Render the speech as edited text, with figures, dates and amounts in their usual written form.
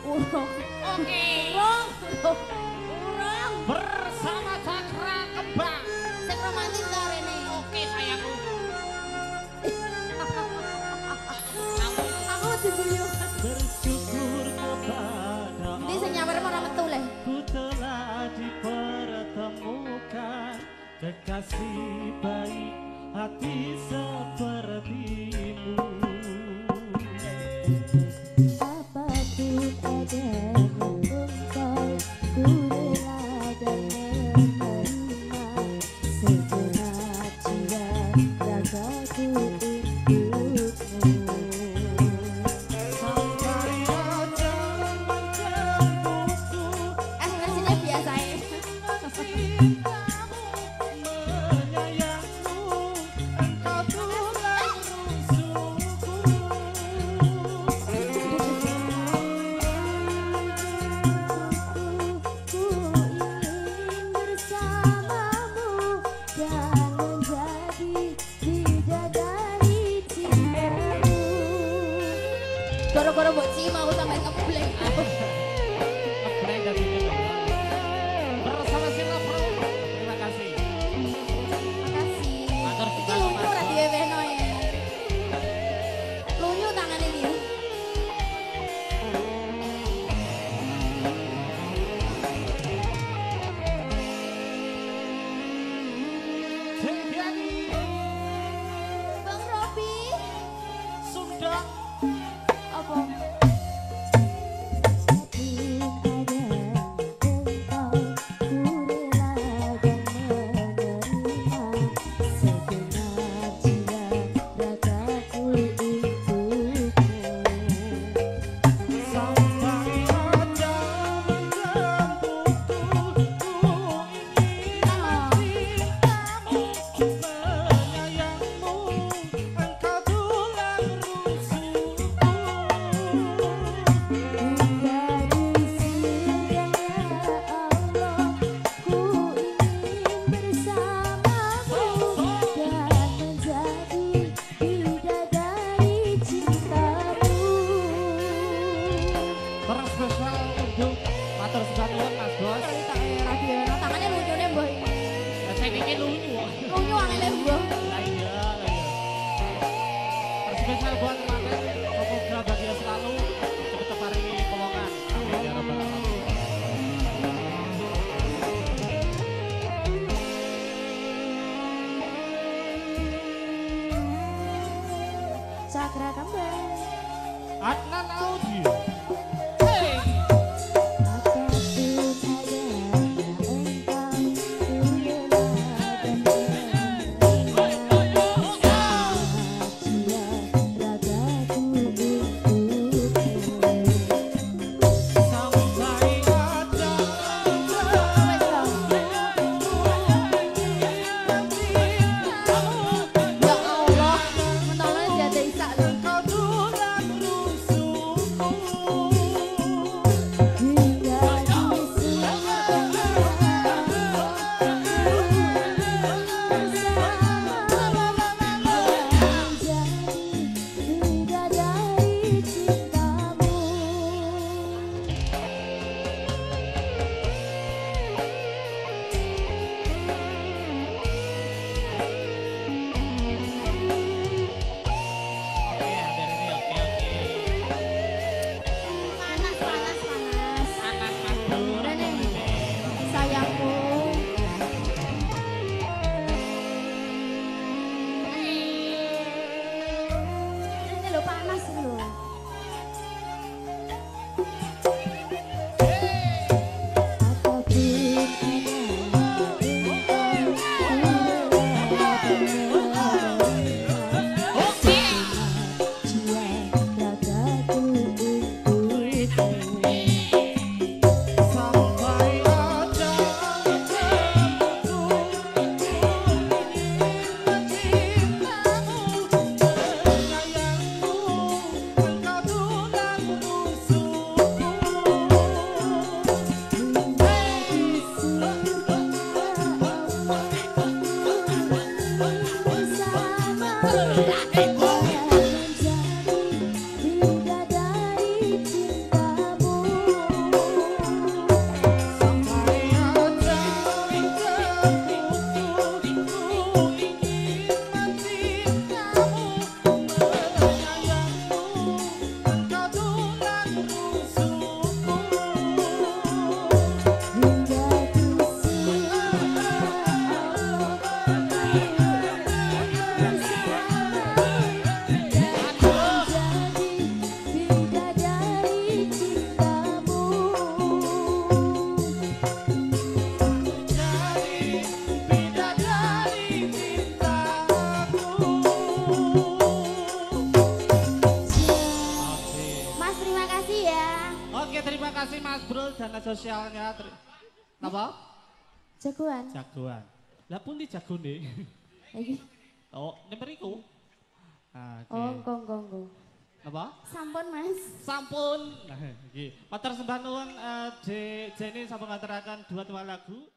Urung. Oke. Urung. Bersama Cakra Kembang. Sing romantis ta rene. Oke sayangku. Aku diguyu. Bersyukur kepada Ini sing nyawer ora metu le. ku telah dipertemukan kekasih baik hati sepertimu. Apapun adanya engkau, ku rela dan menerima segenap jiwa ragaku untukmu. Sampai ada menjemputku, Ekspresinya biasa ya. menyayangmu, engkau tulang rusukku. Ku ingin bersamamu dan menjadi bidadari cintamu. Gara-gara mbok Ci mau sampai ngeblek. Ngebreng dari ini. Bersama Sila Pro. Terima kasih. Makasih. Matur Iki suwun, lunyu ora diwewehno ya. Lunyu tangan ini. Jadi Bang Robi. Sunda. Apa? Sampai ada menjemputku, ku ingin cintamu, menyayangmu, engkau tulang rusukku. Berspesial untuk matur suwun Mas Bos. Tangannya lunyune mbah. Ya saya bikin lunyu. Lunyu angele mbah. Lah iya, lah iya. Berspesial buat teman-teman, semoga bahagia selalu, cepet paringi keuangan. Amin ya rabbal alamin. Cakra Kembang. Adnan Audio. Hey. Apapun adanya engkau, ku rela dan menerima jiwa ragaku untukmu. Sampai ada Ya Allah, mentolnya jatuh isak lho. engkau tulang rusukku. Hingga di menjadi bidadari cintamu. Oke, biar ini oke. Panas, panas, panas. Panas Mas Bro. Rene, sayangku. Ini lho panas lho. Sampai ada menjemputku, ku ingin cintamu, menyayangmu, engkau tulang rusukku. Menjadi bidadari cintamu. Oke, terima kasih Mas Bro dana sosialnya. Apa? Jagoan. Jagoan. Lah pun di jago nih. Iki. Oh, nemeriku. Oke. Oh, engko. Apa? Sampun, Mas. Sampun. Nah, iki. Matur sembah nuwun Jeni sampun ngaturaken dua lagu.